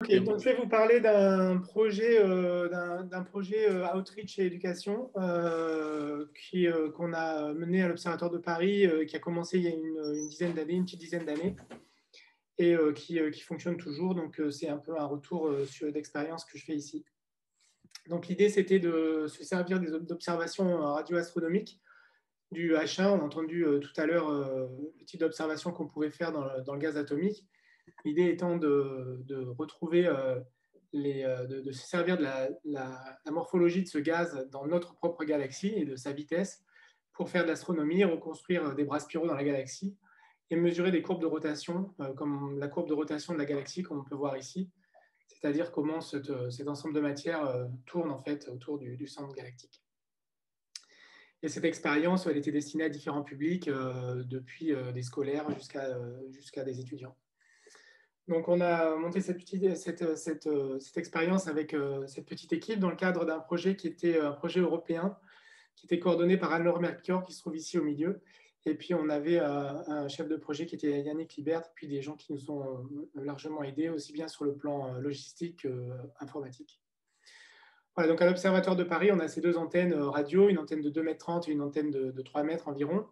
Ok, donc je vais vous parler d'un projet, d'un projet Outreach et éducation qu'on a mené à l'Observatoire de Paris, qui a commencé il y a une dizaine d'années, une petite dizaine d'années, et qui fonctionne toujours. Donc c'est un peu un retour d'expérience que je fais ici. Donc l'idée, c'était de se servir d'observations radioastronomiques du H1. On a entendu tout à l'heure le type d'observation qu'on pouvait faire dans le gaz atomique. L'idée étant de retrouver, de se servir de la morphologie de ce gaz dans notre propre galaxie et de sa vitesse pour faire de l'astronomie, reconstruire des bras spiraux dans la galaxie et mesurer des courbes de rotation, comme la courbe de rotation de la galaxie, comme on peut voir ici, c'est-à-dire comment cet ensemble de matière tourne en fait autour du centre galactique. Et cette expérience, elle était destinée à différents publics, depuis des scolaires jusqu'à des étudiants. Donc, on a monté cette expérience avec cette petite équipe dans le cadre d'un projet qui était un projet européen, qui était coordonné par Anne-Laure Melchior, qui se trouve ici au milieu. Et puis, on avait un chef de projet qui était Yannick Libert, puis des gens qui nous ont largement aidés, aussi bien sur le plan logistique qu'informatique. Voilà, donc à l'Observatoire de Paris, on a ces deux antennes radio, une antenne de 2,30 m et une antenne de 3 mètres environ,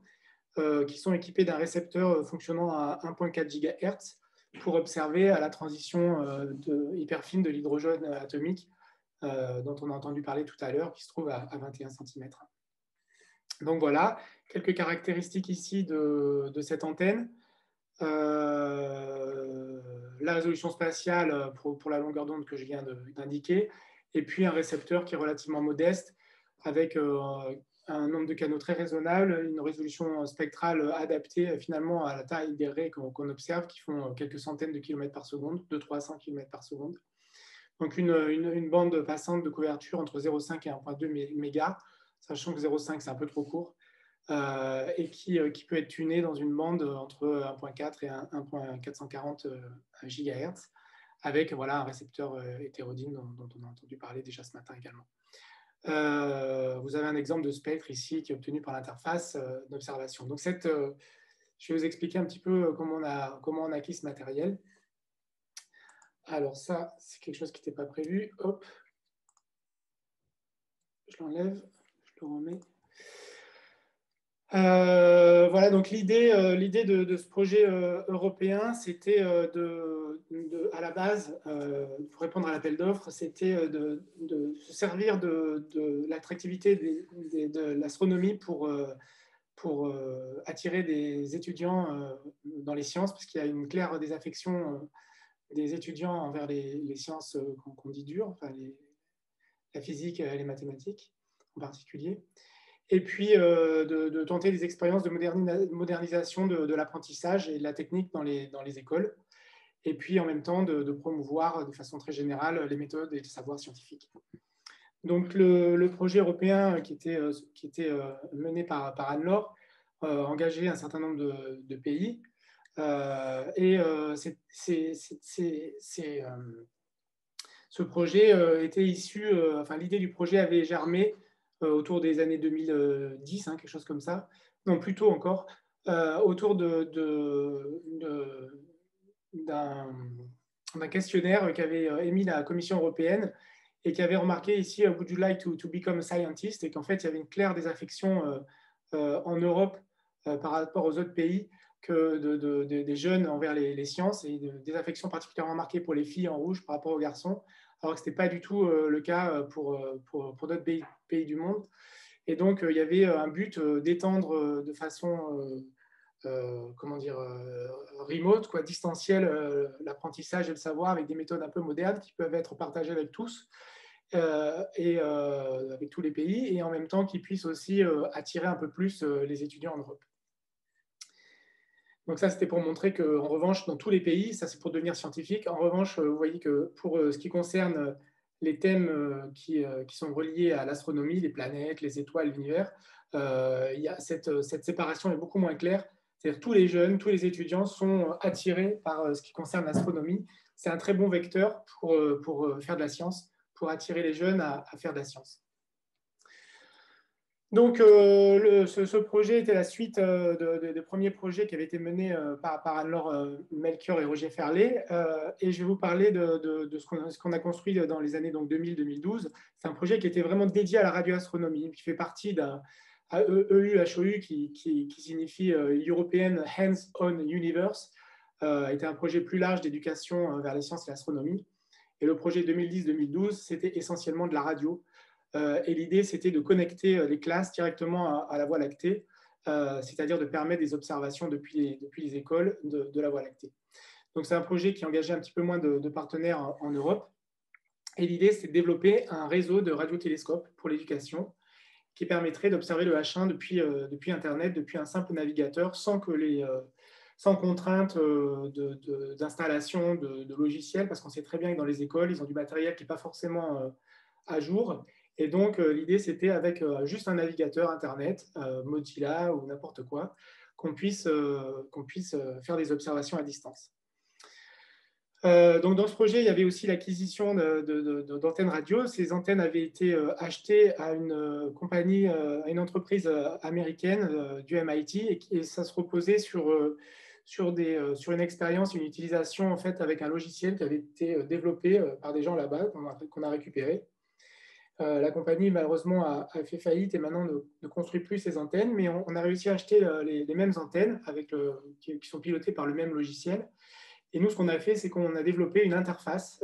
qui sont équipées d'un récepteur fonctionnant à 1,4 GHz pour observer à la transition hyper fine de l'hydrogène atomique dont on a entendu parler tout à l'heure, qui se trouve à 21 cm. Donc voilà, quelques caractéristiques ici de cette antenne. La résolution spatiale pour la longueur d'onde que je viens d'indiquer, et puis un récepteur qui est relativement modeste, avec un nombre de canaux très raisonnable, une résolution spectrale adaptée finalement à la taille des raies qu'on observe, qui font quelques centaines de kilomètres par seconde, 200-300 km par seconde. Donc une bande passante de couverture entre 0,5 et 1,2 mégas, sachant que 0,5 c'est un peu trop court, et qui peut être tuné dans une bande entre 1,4 et 1,440 GHz, avec voilà, un récepteur hétérodyne dont on a entendu parler déjà ce matin également. Vous avez un exemple de spectre ici qui est obtenu par l'interface d'observation. Donc je vais vous expliquer un petit peu comment on a acquis ce matériel. Alors ça, c'est quelque chose qui n'était pas prévu. Hop, je l'enlève, je le remets. Voilà, donc l'idée de ce projet européen, c'était à la base, pour répondre à l'appel d'offres, c'était de se servir de l'attractivité de l'astronomie pour attirer des étudiants dans les sciences, parce qu'il y a une claire désaffection des étudiants envers les sciences qu'on dit dures, enfin la physique et les mathématiques en particulier. Et puis de tenter des expériences de modernisation de l'apprentissage et de la technique dans les écoles, et puis en même temps de promouvoir de façon très générale les méthodes et les savoirs scientifiques. Donc le projet européen qui était mené par Anne-Laure engageait un certain nombre de pays, et ce projet était issu, enfin l'idée du projet avait germé autour des années 2010, quelque chose comme ça, non plutôt encore, autour d'un questionnaire qu'avait émis la Commission européenne et qui avait remarqué ici Would you like to become a scientist, et qu'en fait il y avait une claire désaffection en Europe par rapport aux autres pays que des jeunes envers les sciences, et une désaffection particulièrement marquée pour les filles en rouge par rapport aux garçons, alors que ce n'était pas du tout le cas pour d'autres pays du monde. Et donc, il y avait un but d'étendre de façon, comment dire, remote, distancielle, l'apprentissage et le savoir avec des méthodes un peu modernes qui peuvent être partagées avec tous et avec tous les pays, et en même temps qui puissent aussi attirer un peu plus les étudiants en Europe. Donc ça, c'était pour montrer qu'en revanche, dans tous les pays, ça c'est pour devenir scientifique, en revanche, vous voyez que pour ce qui concerne les thèmes qui sont reliés à l'astronomie, les planètes, les étoiles, l'univers, cette séparation est beaucoup moins claire. C'est-à-dire que tous les jeunes, tous les étudiants sont attirés par ce qui concerne l'astronomie. C'est un très bon vecteur pour faire de la science, pour attirer les jeunes à faire de la science. Donc, ce projet était la suite de premiers projets qui avaient été menés par Anne-Laure Melchior et Roger Ferlet. Et je vais vous parler de ce qu'on a construit dans les années 2000-2012. C'est un projet qui était vraiment dédié à la radioastronomie, qui fait partie d'un EUHOU qui signifie European Hands-on Universe. Était un projet plus large d'éducation vers les sciences et l'astronomie. Et le projet 2010-2012, c'était essentiellement de la radio. Et l'idée, c'était de connecter les classes directement à la Voie lactée, c'est-à-dire de permettre des observations depuis les écoles de la Voie lactée. Donc, c'est un projet qui engageait un petit peu moins de partenaires en Europe. Et l'idée, c'est de développer un réseau de radiotélescopes pour l'éducation qui permettrait d'observer le H1 depuis Internet, depuis un simple navigateur, sans contrainte d'installation de logiciels, parce qu'on sait très bien que dans les écoles, ils ont du matériel qui n'est pas forcément à jour. Et donc, l'idée, c'était avec juste un navigateur Internet, Mozilla ou n'importe quoi, qu'on puisse faire des observations à distance. Donc, dans ce projet, il y avait aussi l'acquisition d'antennes radio. Ces antennes avaient été achetées à une compagnie, à une entreprise américaine du MIT, et ça se reposait sur une expérience, une utilisation en fait avec un logiciel qui avait été développé par des gens là-bas qu'on a récupéré. La compagnie, malheureusement, a fait faillite et maintenant ne construit plus ses antennes, mais on a réussi à acheter les mêmes antennes qui sont pilotées par le même logiciel. Et nous, ce qu'on a fait, c'est qu'on a développé une interface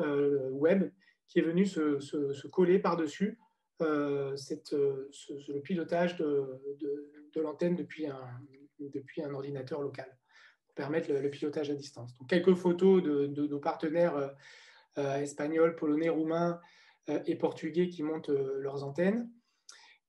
web qui est venue se coller par-dessus le pilotage de l'antenne depuis un ordinateur local, pour permettre le pilotage à distance. Donc, quelques photos de nos partenaires espagnols, polonais, roumains et portugais qui montent leurs antennes.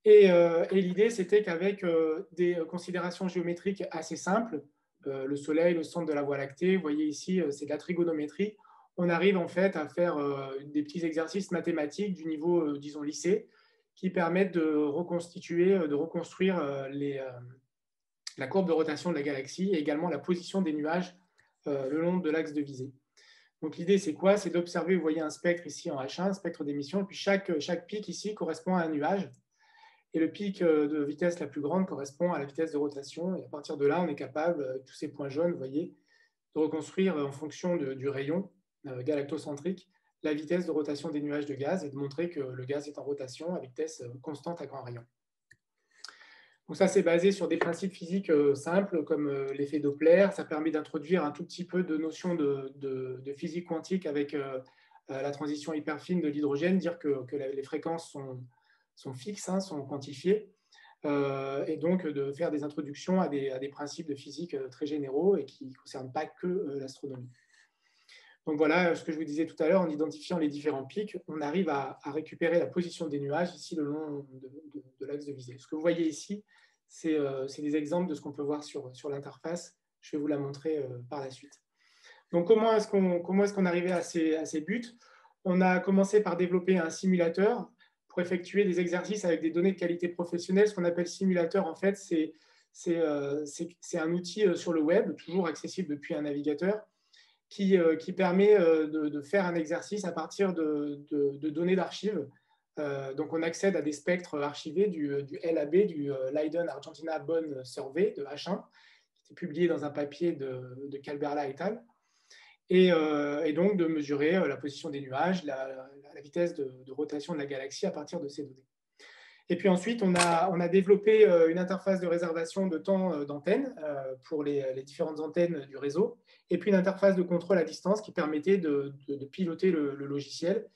Et l'idée, c'était qu'avec des considérations géométriques assez simples, le Soleil, le centre de la Voie lactée, vous voyez ici, c'est de la trigonométrie, on arrive en fait à faire des petits exercices mathématiques du niveau, disons, lycée, qui permettent de reconstruire la courbe de rotation de la galaxie et également la position des nuages le long de l'axe de visée. Donc l'idée, c'est quoi? C'est d'observer, vous voyez un spectre ici en H1, un spectre d'émission, et puis chaque pic ici correspond à un nuage. Et le pic de vitesse la plus grande correspond à la vitesse de rotation. Et à partir de là, on est capable, avec tous ces points jaunes, vous voyez, de reconstruire en fonction du rayon galactocentrique la vitesse de rotation des nuages de gaz et de montrer que le gaz est en rotation à vitesse constante à grand rayon. Donc ça, c'est basé sur des principes physiques simples comme l'effet Doppler. Ça permet d'introduire un tout petit peu de notions de physique quantique avec la transition hyper fine de l'hydrogène, dire que les fréquences sont fixes, hein, sont quantifiées, et donc de faire des introductions à des principes de physique très généraux et qui ne concernent pas que l'astronomie. Donc voilà ce que je vous disais tout à l'heure, en identifiant les différents pics, on arrive à récupérer la position des nuages ici le long de l'axe de visée. Ce que vous voyez ici, c'est des exemples de ce qu'on peut voir sur l'interface. Je vais vous la montrer par la suite. Donc comment est-ce qu'on arrivait à ces buts? On a commencé par développer un simulateur pour effectuer des exercices avec des données de qualité professionnelle. Ce qu'on appelle simulateur, en fait, c'est un outil sur le web, toujours accessible depuis un navigateur, qui permet de faire un exercice à partir de données d'archives. Donc, on accède à des spectres archivés du LAB, du Leiden Argentina Bone Survey de H1, qui était publié dans un papier de Calberla et al. Et donc de mesurer la position des nuages, la vitesse de rotation de la galaxie à partir de ces données. Et puis ensuite, on a développé une interface de réservation de temps d'antenne pour les différentes antennes du réseau, et puis une interface de contrôle à distance qui permettait de piloter le logiciel,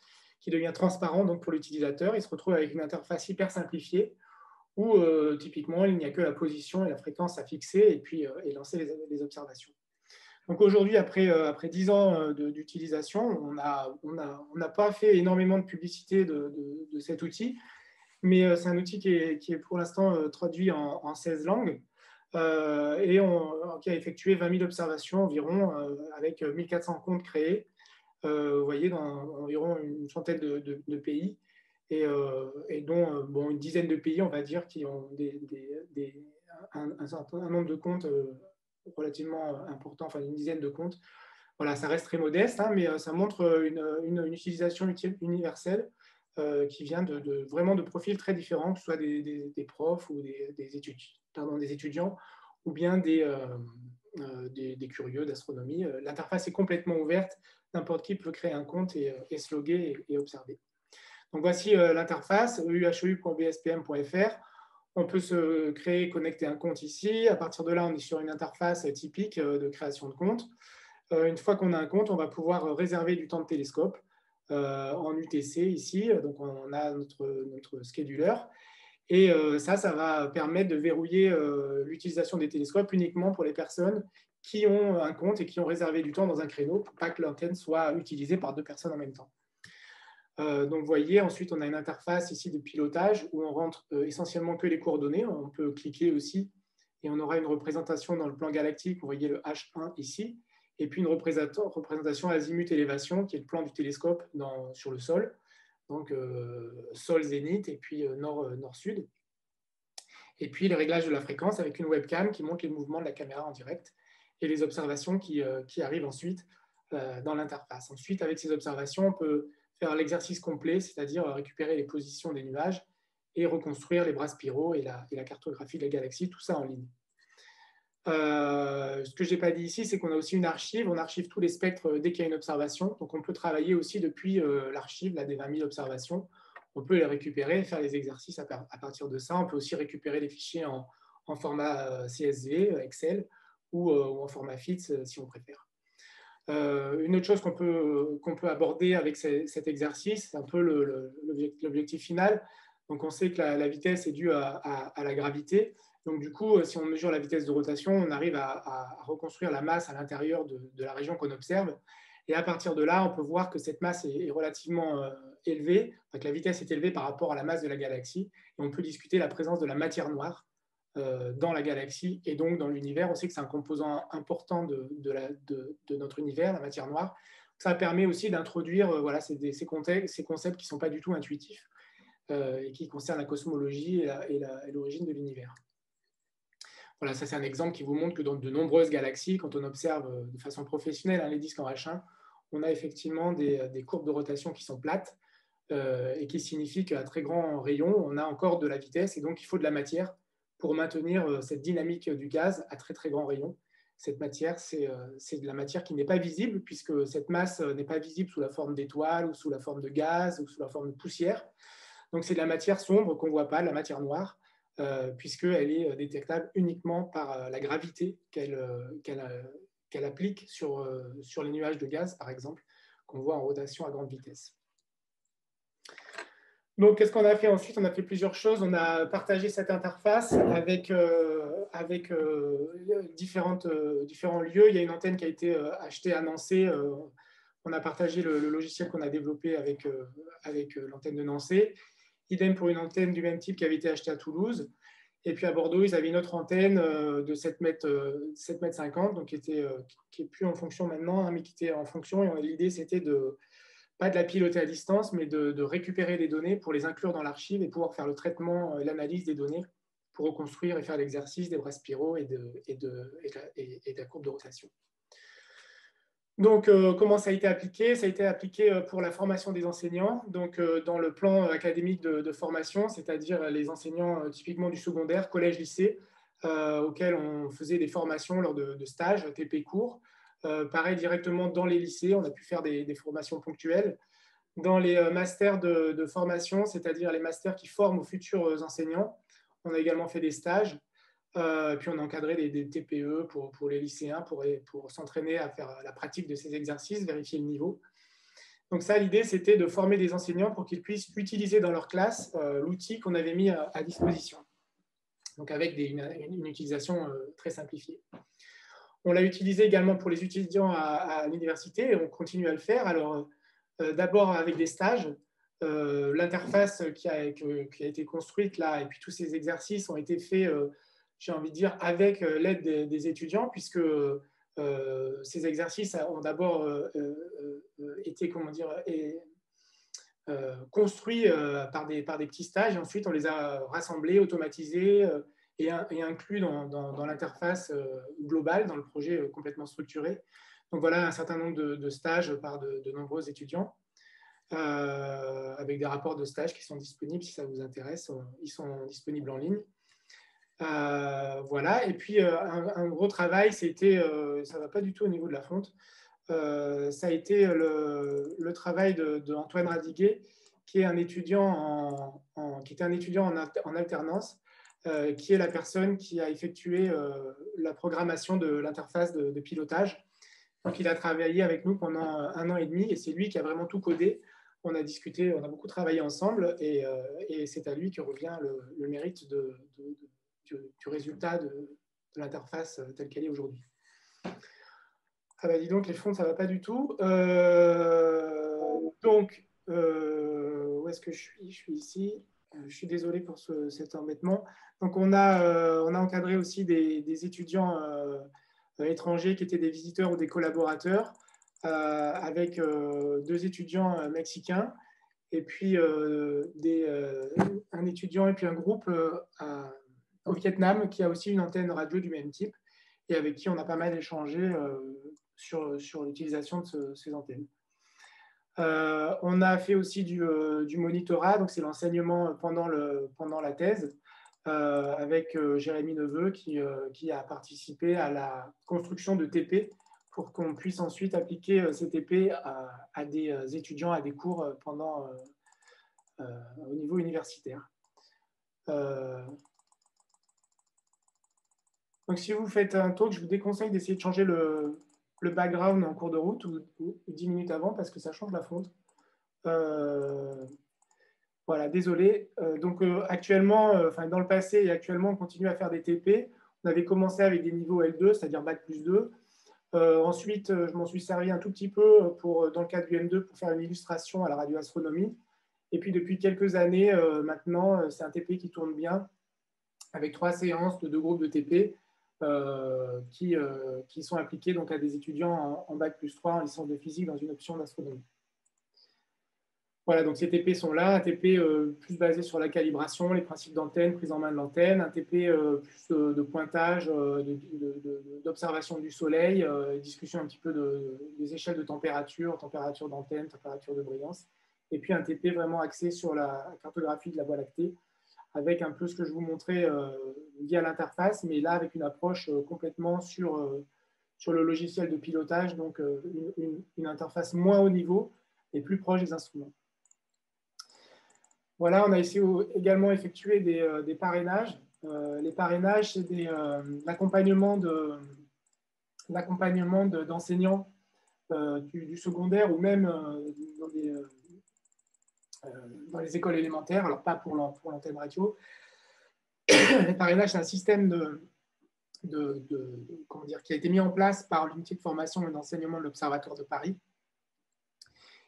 qui devient transparent donc, pour l'utilisateur. Il se retrouve avec une interface hyper simplifiée, où typiquement, il n'y a que la position et la fréquence à fixer, et puis lancer les observations. Donc aujourd'hui, après 10 ans d'utilisation, on n'a pas fait énormément de publicité de cet outil, mais c'est un outil qui est pour l'instant traduit en 16 langues et qui a effectué 20 000 observations environ avec 1400 comptes créés, vous voyez, dans environ une centaine de pays et dont une dizaine de pays, on va dire, qui ont un nombre de comptes relativement important, enfin une dizaine de comptes. Voilà, ça reste très modeste, hein, mais ça montre une utilisation universelle qui vient vraiment de profils très différents, que ce soit des profs ou des étudiants, ou bien des curieux d'astronomie. L'interface est complètement ouverte, n'importe qui peut créer un compte et se loguer et observer. Donc voici l'interface, uheu.bspm.fr. On peut se créer, connecter un compte ici. À partir de là, on est sur une interface typique de création de compte. Une fois qu'on a un compte, on va pouvoir réserver du temps de télescope en UTC ici. Donc on a notre scheduler. Et ça va permettre de verrouiller l'utilisation des télescopes uniquement pour les personnes qui ont un compte et qui ont réservé du temps dans un créneau pour pas que l'antenne soit utilisée par 2 personnes en même temps. Donc, vous voyez, ensuite, on a une interface ici de pilotage où on rentre essentiellement que les coordonnées. On peut cliquer aussi et on aura une représentation dans le plan galactique. Vous voyez le H1 ici. Et puis une représentation azimut élévation qui est le plan du télescope sur le sol. Donc, sol-zénith et puis nord-sud. Et puis les réglages de la fréquence avec une webcam qui montre les mouvements de la caméra en direct et les observations qui arrivent ensuite dans l'interface. Ensuite, avec ces observations, on peut faire l'exercice complet, c'est-à-dire récupérer les positions des nuages et reconstruire les bras spiraux et la cartographie de la galaxie, tout ça en ligne. Ce que je n'ai pas dit ici, c'est qu'on a aussi une archive. On archive tous les spectres dès qu'il y a une observation. Donc, on peut travailler aussi depuis l'archive des 20 000 observations. On peut les récupérer et faire les exercices à partir de ça. On peut aussi récupérer les fichiers en format CSV, Excel, ou en format FITS si on préfère. Une autre chose qu'on peut aborder avec cet exercice, c'est un peu l'objectif final. Donc, on sait que la vitesse est due à la gravité. Donc, du coup, si on mesure la vitesse de rotation, on arrive à reconstruire la masse à l'intérieur de la région qu'on observe. Et à partir de là, on peut voir que cette masse est relativement élevée, que la vitesse est élevée par rapport à la masse de la galaxie. Et on peut discuter la présence de la matière noire dans la galaxie et donc dans l'univers. On sait que c'est un composant important de notre univers, la matière noire. Ça permet aussi d'introduire ces concepts qui ne sont pas du tout intuitifs et qui concernent la cosmologie et l'origine de l'univers. Voilà, ça c'est un exemple qui vous montre que dans de nombreuses galaxies, quand on observe de façon professionnelle les disques en H1, on a effectivement des courbes de rotation qui sont plates et qui signifient qu'à très grand rayon, on a encore de la vitesse et donc il faut de la matière pour maintenir cette dynamique du gaz à très très grand rayon. Cette matière, c'est de la matière qui n'est pas visible puisque cette masse n'est pas visible sous la forme d'étoiles ou sous la forme de gaz ou sous la forme de poussière. Donc c'est de la matière sombre qu'on ne voit pas, la matière noire, puisqu'elle est détectable uniquement par la gravité qu'elle applique sur les nuages de gaz, par exemple, qu'on voit en rotation à grande vitesse. Donc, qu'est-ce qu'on a fait ensuite? On a fait plusieurs choses. On a partagé cette interface avec différents lieux. Il y a une antenne qui a été achetée à Nancy. On a partagé le logiciel qu'on a développé avec l'antenne de Nancy. Idem pour une antenne du même type qui avait été achetée à Toulouse. Et puis à Bordeaux, ils avaient une autre antenne de 7 mètres 50, donc qui n'est plus en fonction maintenant, mais qui était en fonction. Et l'idée, c'était pas de la piloter à distance, mais de récupérer les données pour les inclure dans l'archive et pouvoir faire le traitement et l'analyse des données pour reconstruire et faire l'exercice des bras spiraux et de la courbe de rotation. Donc, comment ça a été appliqué? Ça a été appliqué pour la formation des enseignants, donc dans le plan académique de formation, c'est-à-dire les enseignants typiquement du secondaire, collège-lycée, auxquels on faisait des formations lors de stages, TP courts. Pareil, directement dans les lycées, on a pu faire des formations ponctuelles. Dans les masters de formation, c'est-à-dire les masters qui forment aux futurs enseignants, on a également fait des stages. Puis on a encadré des TPE pour les lycéens pour s'entraîner à faire la pratique de ces exercices, vérifier le niveau. Donc ça, l'idée, c'était de former des enseignants pour qu'ils puissent utiliser dans leur classe l'outil qu'on avait mis à disposition. Donc avec une utilisation très simplifiée. On l'a utilisé également pour les étudiants à l'université et on continue à le faire. Alors, d'abord avec des stages. L'interface qui a été construite là, et puis tous ces exercices ont été faits, j'ai envie de dire, avec l'aide des étudiants, puisque ces exercices ont d'abord été, comment dire, construits par des petits stages, et ensuite on les a rassemblés, automatisés et inclus dans l'interface globale, dans le projet complètement structuré. Donc voilà un certain nombre de stages par de nombreux étudiants. Avec avec des rapports de stage qui sont disponibles si ça vous intéresse. Ils sont disponibles en ligne. Voilà. Et puis, un gros travail, c'était, ça ne va pas du tout au niveau de la fonte, ça a été le travail d'Antoine Radiguet, qui est un étudiant qui était un étudiant en alternance, qui est la personne qui a effectué la programmation de l'interface de pilotage. Donc, il a travaillé avec nous pendant 1 an et demi et c'est lui qui a vraiment tout codé. On a discuté, on a beaucoup travaillé ensemble et c'est à lui que revient le mérite du résultat de l'interface telle qu'elle est aujourd'hui. Ah bah dis donc, les fonds, ça ne va pas du tout. Donc, où est-ce que je suis? Je suis ici. Je suis désolé pour cet embêtement. Donc, on a encadré aussi des étudiants étrangers qui étaient des visiteurs ou des collaborateurs, avec 2 étudiants mexicains, et puis un étudiant et puis un groupe au Vietnam qui a aussi une antenne radio du même type et avec qui on a pas mal échangé sur l'utilisation de ces antennes. On a fait aussi du monitorat, donc c'est l'enseignement pendant la thèse, avec Jérémy Neveu qui a participé à la construction de TP pour qu'on puisse ensuite appliquer ces TP à des étudiants, à des cours au niveau universitaire. Donc si vous faites un talk, je vous déconseille d'essayer de changer le background en cours de route ou 10 minutes avant parce que ça change la fonte. Voilà, désolé. Donc actuellement, dans le passé et actuellement, on continue à faire des TP. On avait commencé avec des niveaux L2, c'est-à-dire Bac+2. Ensuite, je m'en suis servi un tout petit peu dans le cadre du M2 pour faire une illustration à la radioastronomie. Et puis depuis quelques années, maintenant, c'est un TP qui tourne bien avec 3 séances de 2 groupes de TP. Qui sont appliqués donc, à des étudiants en Bac+3 en licence de physique dans une option d'astronomie. Voilà, donc ces TP sont là, un TP plus basé sur la calibration, les principes d'antenne, prise en main de l'antenne, un TP plus de pointage, d'observation du soleil, discussion un petit peu des échelles de température d'antenne, température de brillance, et puis un TP vraiment axé sur la cartographie de la Voie lactée, avec un peu ce que je vous montrais via l'interface, mais là avec une approche complètement sur le logiciel de pilotage, donc une interface moins haut niveau et plus proche des instruments. Voilà, on a également effectué des parrainages. Les parrainages, c'est l'accompagnement d'enseignants du secondaire ou même dans les écoles élémentaires, alors pas pour l'antenne radio. Les parrainages, c'est un système qui a été mis en place par l'unité de formation et d'enseignement de l'Observatoire de Paris,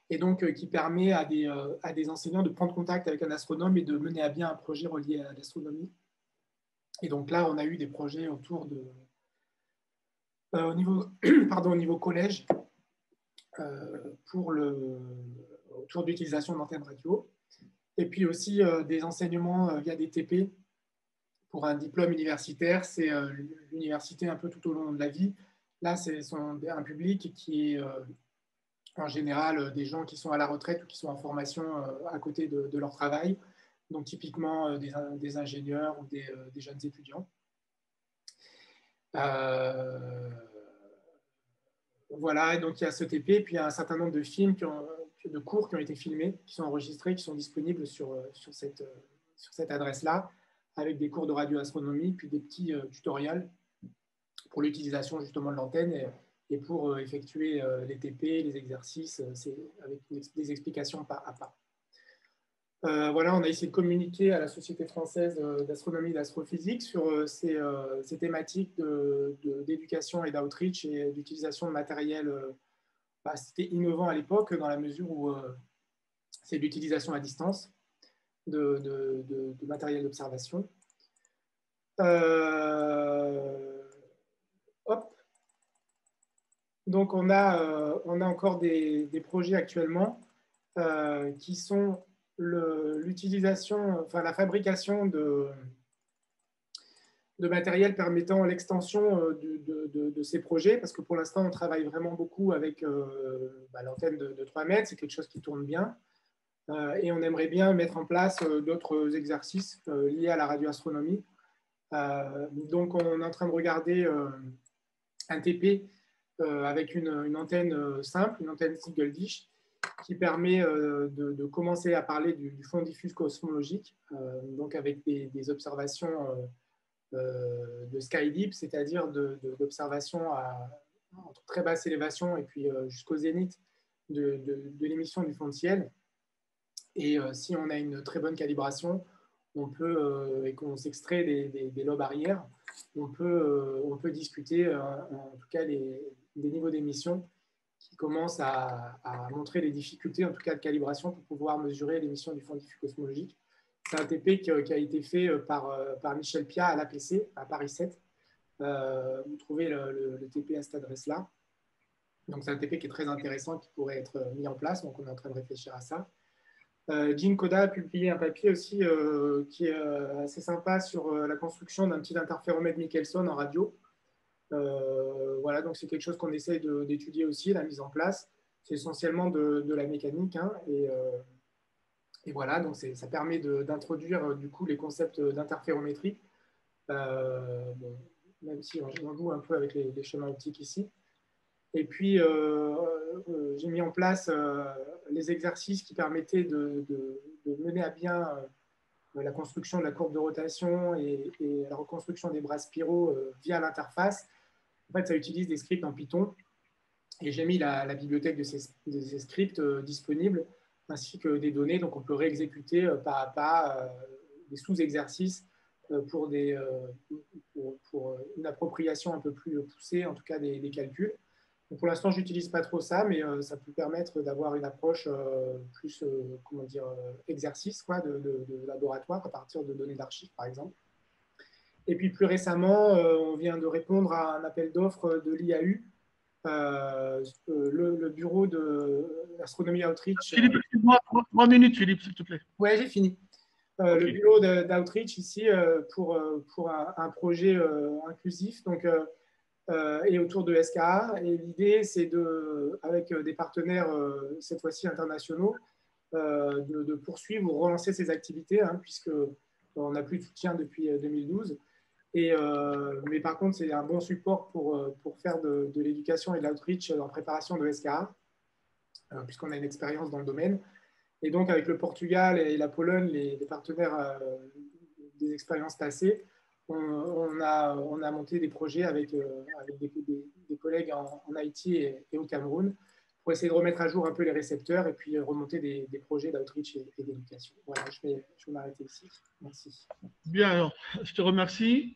et donc qui permet à des enseignants de prendre contact avec un astronome et de mener à bien un projet relié à l'astronomie. Et donc là, on a eu des projets au niveau collège autour de l'utilisation d'antennes radio. Et puis aussi des enseignements via des TP pour un diplôme universitaire. C'est l'université un peu tout au long de la vie. Là, c'est un public qui est en général des gens qui sont à la retraite ou qui sont en formation à côté de leur travail. Donc typiquement des ingénieurs ou des jeunes étudiants. Voilà, et donc il y a ce TP, puis il y a un certain nombre de films, de cours qui ont été filmés, qui sont enregistrés, qui sont disponibles sur cette adresse-là, avec des cours de radioastronomie, puis des petits tutoriels pour l'utilisation justement de l'antenne et pour effectuer les TP, les exercices, avec des explications pas à pas. Voilà, on a essayé de communiquer à la Société française d'astronomie et d'astrophysique sur ces thématiques d'éducation et d'outreach et d'utilisation de matériel. C'était innovant à l'époque dans la mesure où c'est l'utilisation à distance de matériel d'observation. Hop. Donc, on a encore des projets actuellement qui sont l'utilisation, la fabrication de matériel permettant l'extension de ces projets, parce que pour l'instant, on travaille vraiment beaucoup avec l'antenne de 3 mètres, c'est quelque chose qui tourne bien. Et on aimerait bien mettre en place d'autres exercices liés à la radioastronomie. Donc, on est en train de regarder un TP avec une antenne simple, une antenne single dish, qui permet de commencer à parler du fond diffus cosmologique, donc avec des observations de sky deep, c'est-à-dire d'observations entre très basse élévation et puis jusqu'au zénith de l'émission du fond de ciel. Et si on a une très bonne calibration, on peut, et qu'on s'extrait des lobes arrière, on peut discuter en tout cas des niveaux d'émission qui commencent à montrer les difficultés, en tout cas de calibration, pour pouvoir mesurer l'émission du fond diffus cosmologique. C'est un TP qui a été fait par Michel Piat à l'APC, à Paris 7. Vous trouvez le TP à cette adresse-là. Donc, c'est un TP qui est très intéressant, qui pourrait être mis en place. Donc, on est en train de réfléchir à ça. Jean Coda a publié un papier aussi qui est assez sympa sur la construction d'un petit interféromètre Michelson en radio. Voilà, donc c'est quelque chose qu'on essaye d'étudier aussi, la mise en place. C'est essentiellement de la mécanique. Hein, et voilà, donc ça permet d'introduire du coup les concepts d'interférométrie, bon, même si on joue un peu avec les chemins optiques ici. Et puis, j'ai mis en place les exercices qui permettaient de mener à bien la construction de la courbe de rotation et la reconstruction des bras spiraux via l'interface. En fait, ça utilise des scripts en Python. Et j'ai mis la bibliothèque de ces scripts disponible, ainsi que des données. Donc, on peut réexécuter pas à pas des sous-exercices pour une appropriation un peu plus poussée, en tout cas des calculs. Donc, pour l'instant, je n'utilise pas trop ça, mais ça peut permettre d'avoir une approche plus, comment dire, exercice quoi, de laboratoire à partir de données d'archives, par exemple. Et puis, plus récemment, on vient de répondre à un appel d'offres de l'IAU, le bureau de l'astronomie outreach. Philippe, excuse-moi, 3 minutes, Philippe, s'il te plaît. Ouais, j'ai fini. Okay. Le bureau d'outreach ici pour un projet inclusif donc, et autour de SKA. Et l'idée, c'est avec des partenaires, cette fois-ci internationaux, de poursuivre ou relancer ces activités, hein, puisqu'on n'a plus de soutien depuis 2012. Mais par contre, c'est un bon support pour faire de l'éducation et de l'outreach en préparation de SKA, puisqu'on a une expérience dans le domaine. Et donc, avec le Portugal et la Pologne, les partenaires des expériences passées, on a monté des projets avec des collègues en Haïti et au Cameroun pour essayer de remettre à jour un peu les récepteurs et puis remonter des projets d'outreach et d'éducation. Voilà, je vais m'arrêter ici. Merci. Bien, alors, je te remercie.